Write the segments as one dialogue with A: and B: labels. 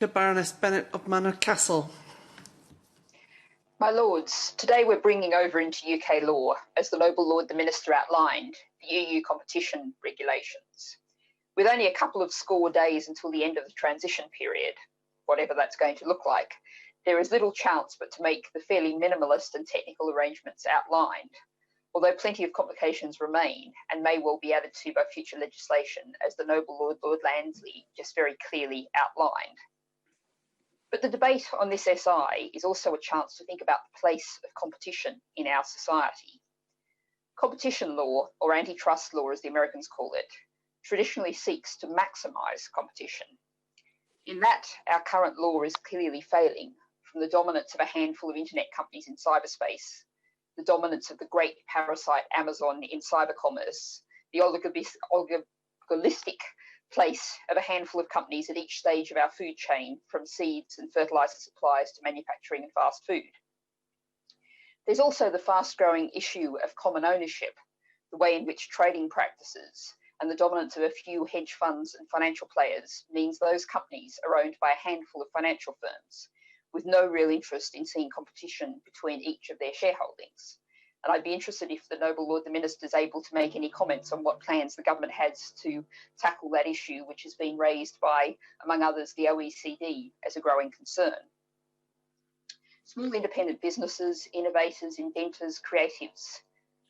A: To Baroness Bennett of Manor Castle.
B: My Lords, today we're bringing over into UK law, as the Noble Lord the Minister outlined, the EU competition regulations. With only a couple of score days until the end of the transition period, whatever that's going to look like, there is little chance but to make the fairly minimalist and technical arrangements outlined, although plenty of complications remain and may well be added to by future legislation, as the Noble Lord, Lord Lansley, just very clearly outlined. But the debate on this SI is also a chance to think about the place of competition in our society. Competition law, or antitrust law as the Americans call it, traditionally seeks to maximise competition. In that, our current law is clearly failing, from the dominance of a handful of internet companies in cyberspace, the dominance of the great parasite Amazon in cybercommerce, the oligopolistic place of a handful of companies at each stage of our food chain, from seeds and fertiliser supplies to manufacturing and fast food. There's also the fast-growing issue of common ownership, the way in which trading practices and the dominance of a few hedge funds and financial players means those companies are owned by a handful of financial firms, with no real interest in seeing competition between each of their shareholdings. And I'd be interested if the Noble Lord the Minister is able to make any comments on what plans the government has to tackle that issue, which has been raised by, among others, the OECD as a growing concern. Small independent businesses, innovators, inventors, creatives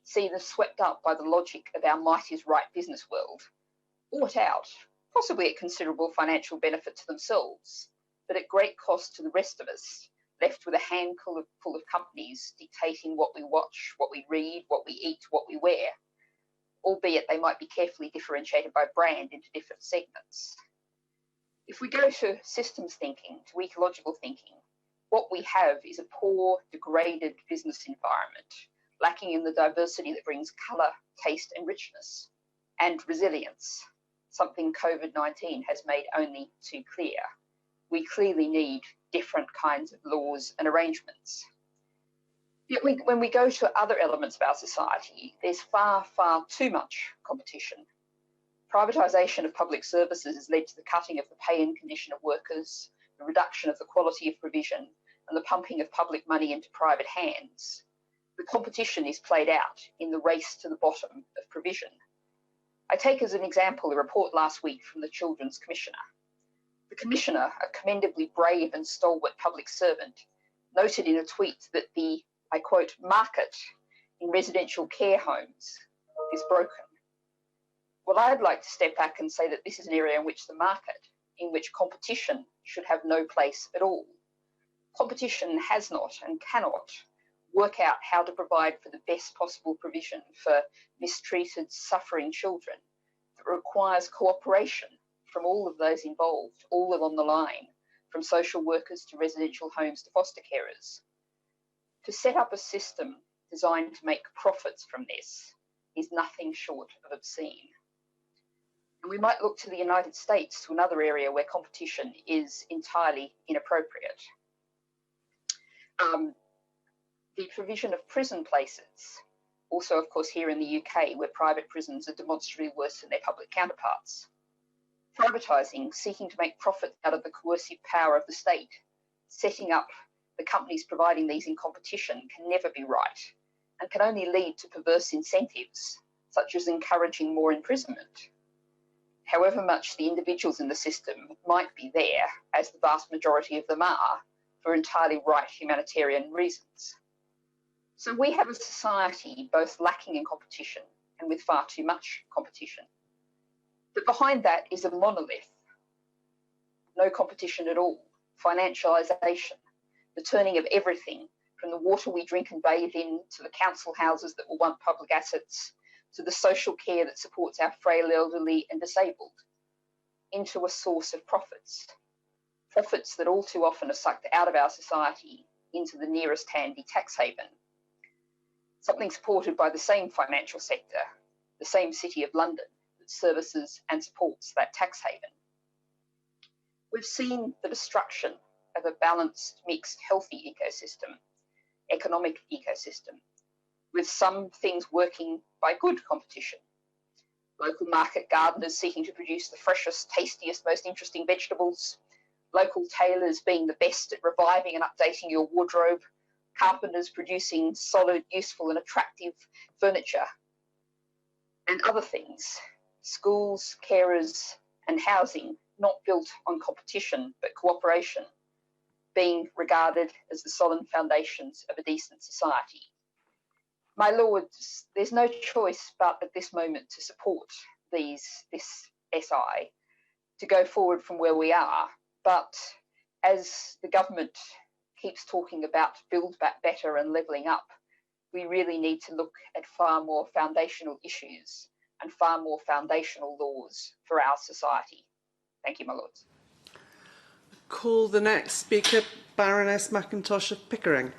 B: see them swept up by the logic of our might is right business world, bought out, possibly at considerable financial benefit to themselves, but at great cost to the rest of us, left with a handful full of companies dictating what we watch, what we read, what we eat, what we wear, albeit they might be carefully differentiated by brand into different segments. If we go to systems thinking, to ecological thinking, what we have is a poor, degraded business environment, lacking in the diversity that brings colour, taste and richness, and resilience, something COVID-19 has made only too clear. We clearly need different kinds of laws and arrangements. Yet when we go to other elements of our society, there's far, far too much competition. Privatisation of public services has led to the cutting of the pay and condition of workers, the reduction of the quality of provision, and the pumping of public money into private hands. The competition is played out in the race to the bottom of provision. I take as an example a report last week from the Children's Commissioner. The Commissioner, a commendably brave and stalwart public servant, noted in a tweet that the, I quote, market in residential care homes is broken. Well, I'd like to step back and say that this is an area in which the market, in which competition should have no place at all. Competition has not and cannot work out how to provide for the best possible provision for mistreated, suffering children. It requires cooperation from all of those involved, all along the line, from social workers to residential homes to foster carers. To set up a system designed to make profits from this is nothing short of obscene. And we might look to the United States, to another area where competition is entirely inappropriate. The provision of prison places, also of course here in the UK, where private prisons are demonstrably worse than their public counterparts. Privatising, seeking to make profit out of the coercive power of the state, setting up the companies providing these in competition can never be right and can only lead to perverse incentives, such as encouraging more imprisonment. However much the individuals in the system might be there, as the vast majority of them are, for entirely right humanitarian reasons. So we have a society both lacking in competition and with far too much competition. But behind that is a monolith. No competition at all, financialisation, the turning of everything, from the water we drink and bathe in, to the council houses that will want public assets, to the social care that supports our frail elderly and disabled, into a source of profits. Profits that all too often are sucked out of our society into the nearest handy tax haven. Something supported by the same financial sector, the same City of London, that services and supports that tax haven. We've seen the destruction of a balanced, mixed, healthy ecosystem, economic ecosystem, with some things working by good competition. Local market gardeners seeking to produce the freshest, tastiest, most interesting vegetables, local tailors being the best at reviving and updating your wardrobe, carpenters producing solid, useful and attractive furniture, and other things. Schools, carers and housing not built on competition but cooperation, being regarded as the solid foundations of a decent society. My Lords, there's no choice but at this moment to support this SI to go forward from where we are. But as the government keeps talking about build back better and levelling up, we really need to look at far more foundational issues and far more foundational laws for our society. Thank you, my Lords.
A: Call the next speaker, Baroness McIntosh of Pickering.